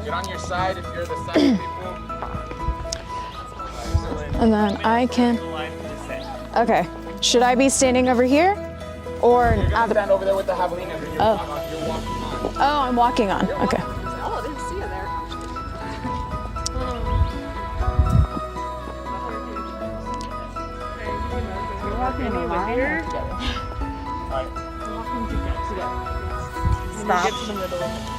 Get on your side if you're the side people. And then I can. Okay. Should I be standing over here, or You're gonna stand over there with the javelina. And you're walking on. Oh, I'm walking on. Okay. Oh, I didn't see you there. You're walking in a line or together? Alright. Walking together. Stop. Get to the middle.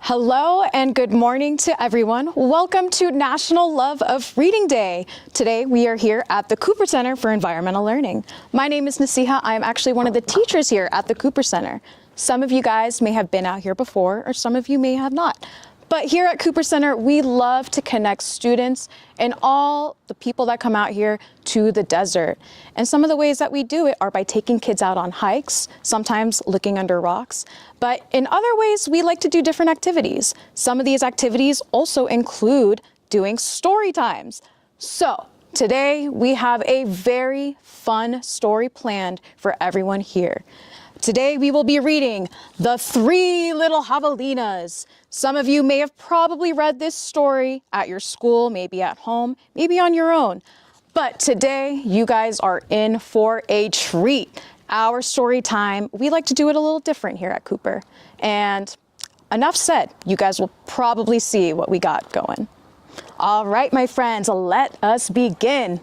Hello and good morning to everyone. Welcome to National Love of Reading Day. Today we are here at the Cooper Center for Environmental Learning. My name is Nasiha. I am actually one of the teachers here at the Cooper Center. Some of you guys may have been out here before, or some of you may have not. But here at Cooper Center, we love to connect students and all the people that come out here to the desert. And some of the ways that we do it are by taking kids out on hikes, sometimes looking under rocks. But in other ways, we like to do different activities. Some of these activities also include doing story times. So today we have a very fun story planned for everyone here. Today we will be reading The Three Little Javelinas. Some of you may have probably read this story at your school, maybe at home, maybe on your own. But today you guys are in for a treat. Our story time, we like to do it a little different here at Cooper. And enough said, you guys will probably see what we got going. All right, my friends, let us begin.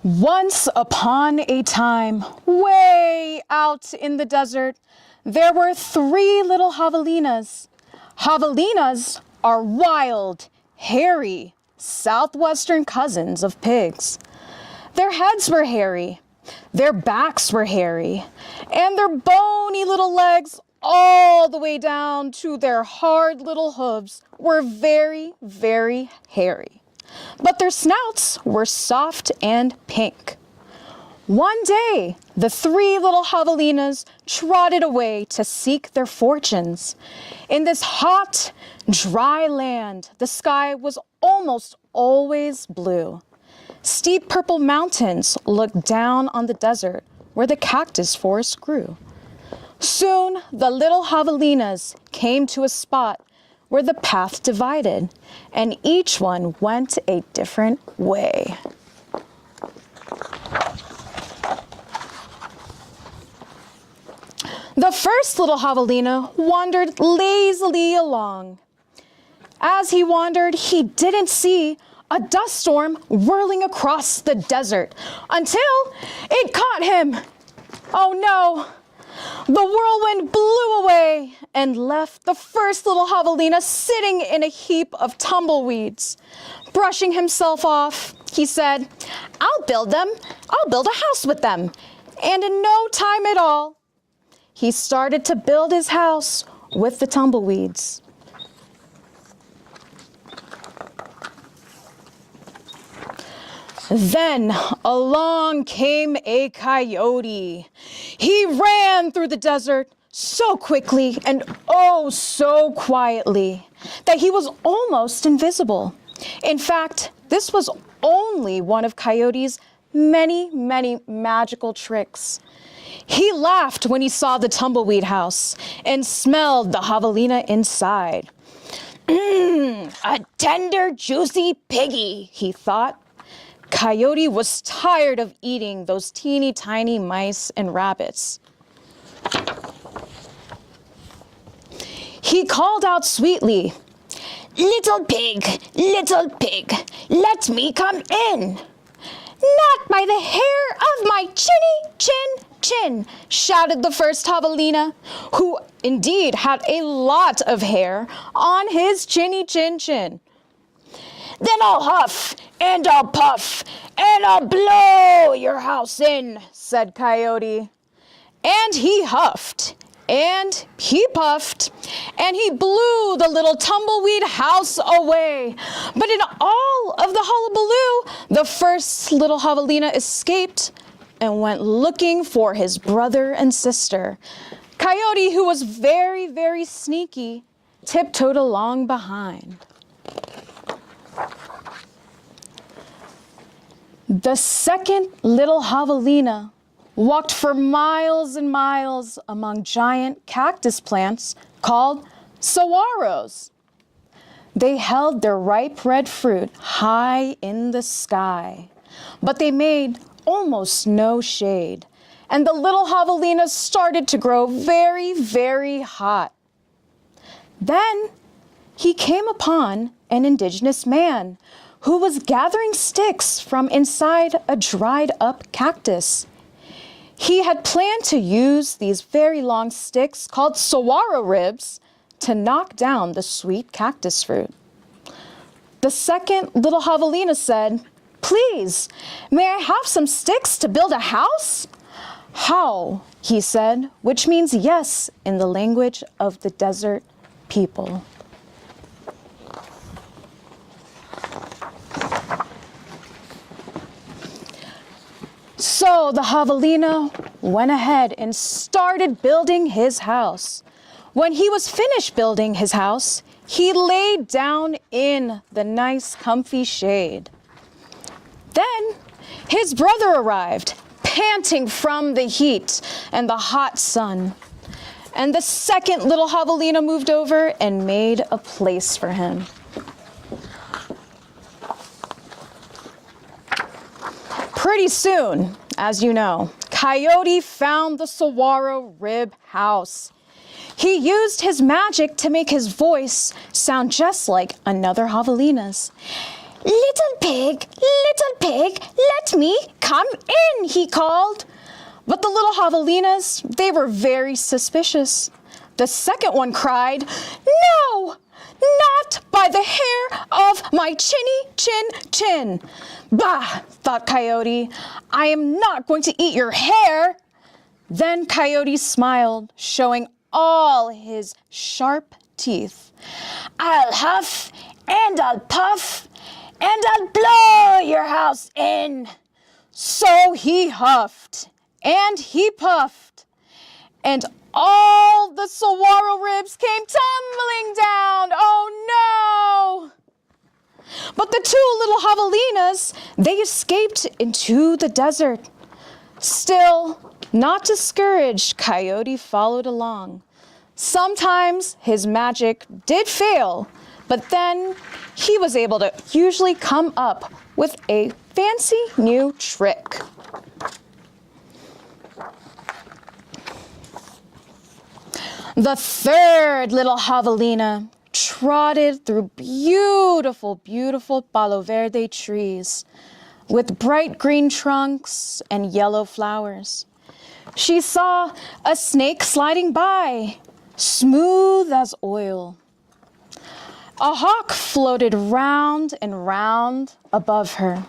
Once upon a time, way out in the desert, there were three little javelinas. Javelinas are wild, hairy, southwestern cousins of pigs. Their heads were hairy, their backs were hairy, and their bony little legs all the way down to their hard little hooves were very, very hairy. But their snouts were soft and pink. One day, the three little javelinas trotted away to seek their fortunes. In this hot, dry land, the sky was almost always blue. Steep purple mountains looked down on the desert where the cactus forest grew. Soon, the little javelinas came to a spot where the path divided, and each one went a different way. The first little javelina wandered lazily along. As he wandered, he didn't see a dust storm whirling across the desert until it caught him. Oh no! The whirlwind blew away and left the first little javelina sitting in a heap of tumbleweeds. Brushing himself off, he said, I'll build a house with them. And in no time at all, he started to build his house with the tumbleweeds. Then along came a coyote. He ran through the desert so quickly and oh so quietly that he was almost invisible. In fact, this was only one of Coyote's many, many magical tricks. He laughed when he saw the tumbleweed house and smelled the javelina inside. A tender, juicy piggy, he thought. Coyote was tired of eating those teeny tiny mice and rabbits. He called out sweetly, little pig, let me come in. Not by the hair of my chin, shouted the first javelina, who indeed had a lot of hair on his chinny chin. Then I'll huff, and I'll puff, and I'll blow your house in, said Coyote. And he huffed, and he puffed, and he blew the little tumbleweed house away. But in all of the hullabaloo, the first little javelina escaped and went looking for his brother and sister. Coyote, who was very, very sneaky, tiptoed along behind. The second little javelina walked for miles and miles among giant cactus plants called saguaros. They held their ripe red fruit high in the sky, but they made almost no shade, and the little javelinas started to grow very, very hot. Then he came upon an indigenous man who was gathering sticks from inside a dried up cactus. He had planned to use these very long sticks called saguaro ribs to knock down the sweet cactus fruit. The second little javelina said, "Please, may I have some sticks to build a house?" "How?" he said, which means yes in the language of the desert people. So the javelina went ahead and started building his house. When he was finished building his house, he laid down in the nice comfy shade. Then his brother arrived, panting from the heat and the hot sun. And the second little javelina moved over and made a place for him. Pretty soon, as you know, Coyote found the saguaro rib house. He used his magic to make his voice sound just like another javelina's. Little pig, let me come in," he called. But the little javelinas, they were very suspicious. The second one cried, "No, not by the hair of my chin. Bah, thought Coyote, I am not going to eat your hair. Then Coyote smiled, showing all his sharp teeth. I'll huff and I'll puff and I'll blow your house in. So he huffed and he puffed, and all the saguaro ribs came tumbling down. Oh no! But the two little javelinas, they escaped into the desert. Still, not discouraged, Coyote followed along. Sometimes his magic did fail, but then he was able to usually come up with a fancy new trick. The third little javelina trotted through beautiful, beautiful palo verde trees with bright green trunks and yellow flowers. She saw a snake sliding by, smooth as oil. A hawk floated round and round above her.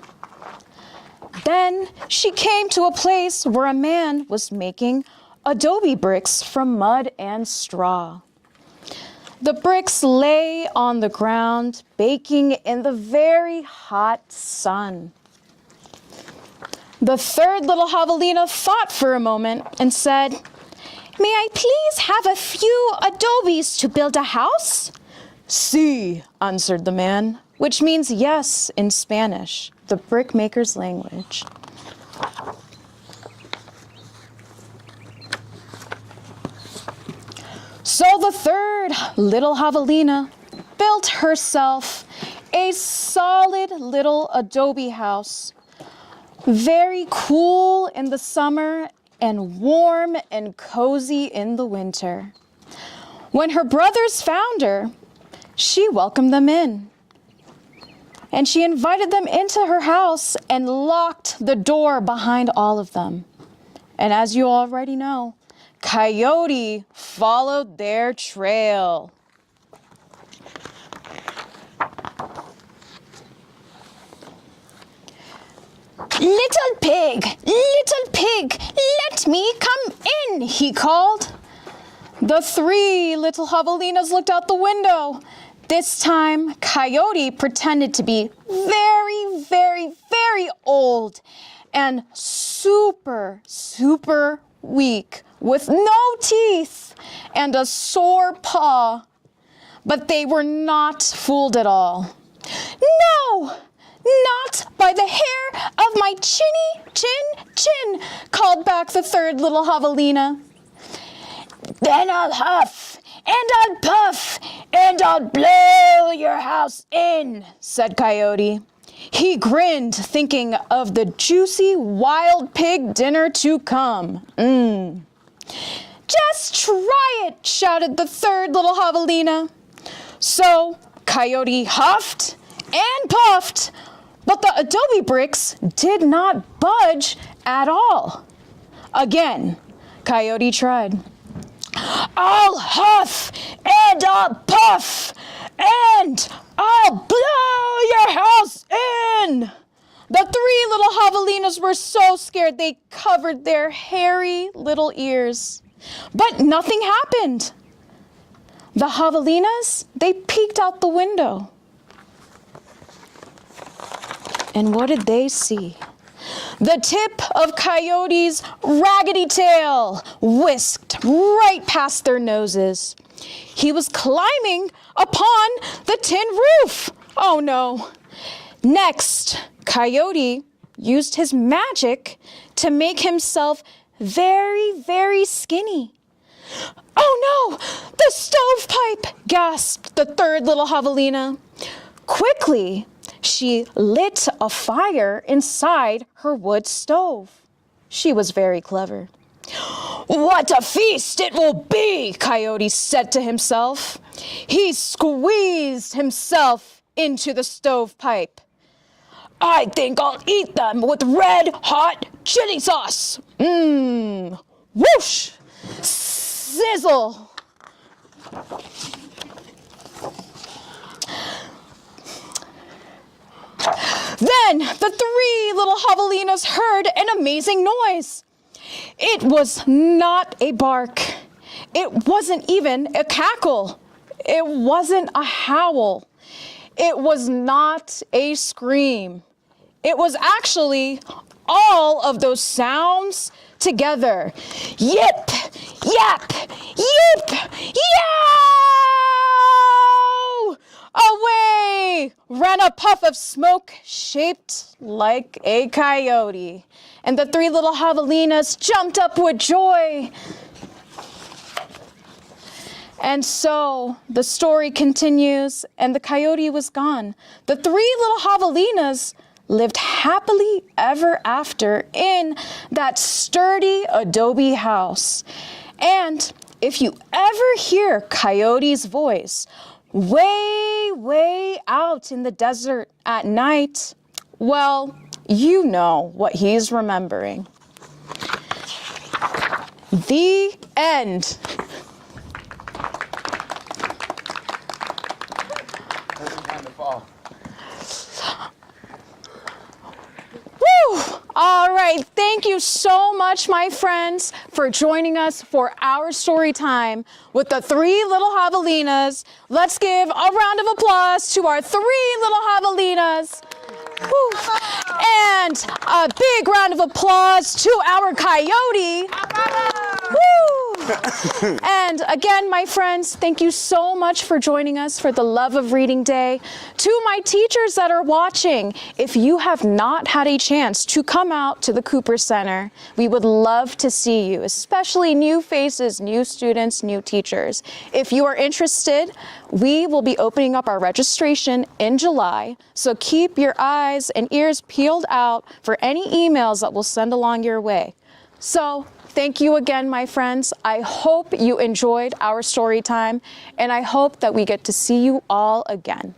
Then she came to a place where a man was making adobe bricks from mud and straw. The bricks lay on the ground, baking in the very hot sun. The third little javelina thought for a moment and said, "May I please have a few adobes to build a house?" "Sí," answered the man, which means yes in Spanish, the brickmaker's language. So the third little javelina built herself a solid little adobe house, very cool in the summer and warm and cozy in the winter. When her brothers found her, she welcomed them in. And she invited them into her house and locked the door behind all of them. And as you already know, Coyote followed their trail. Little pig, let me come in," he called. The three little javelinas looked out the window. This time, Coyote pretended to be very, very, very old and super, super weak, with no teeth and a sore paw. But they were not fooled at all. "No, not by the hair of my chin, called back the third little javelina. "Then I'll huff and I'll puff and I'll blow your house in," said Coyote. He grinned, thinking of the juicy wild pig dinner to come. "Just try it," shouted the third little javelina. So Coyote huffed and puffed But the adobe bricks did not budge at all. Again, Coyote tried. I'll huff and I'll puff and I'll blow your house in. The three little javelinas were so scared they covered their hairy little ears. But nothing happened. The javelinas, they peeked out the window. And what did they see? The tip of Coyote's raggedy tail whisked right past their noses. He was climbing upon the tin roof. Oh no. Next, Coyote used his magic to make himself very, very skinny. Oh no, the stovepipe, gasped the third little javelina. Quickly, she lit a fire inside her wood stove. She was very clever. What a feast it will be, Coyote said to himself. He squeezed himself into the stovepipe. I think I'll eat them with red hot chili sauce. Whoosh, sizzle. Then the three little javelinas heard an amazing noise. It was not a bark. It wasn't even a cackle. It wasn't a howl. It was not a scream. It was actually all of those sounds together. Yip, yap, yip, yow! Away ran a puff of smoke shaped like a coyote. And the three little javelinas jumped up with joy. And so the story continues, and the coyote was gone. The three little javelinas lived happily ever after in that sturdy adobe house. And if you ever hear Coyote's voice way, way out in the desert at night, well, you know what he's remembering. The end. Woo! All right, thank you so much, my friends, for joining us for our story time with the three little javelinas. Let's give a round of applause to our three little javelinas. Woo. And a big round of applause to our coyote. Woo. And again, my friends, thank you so much for joining us for the Love of Reading Day. To my teachers that are watching, if you have not had a chance to come out to the Cooper Center, we would love to see you, especially new faces, new students, new teachers. If you are interested, we will be opening up our registration in July, so keep your eyes and ears peeled out for any emails that we'll send along your way. So, thank you again, my friends. I hope you enjoyed our story time, and I hope that we get to see you all again.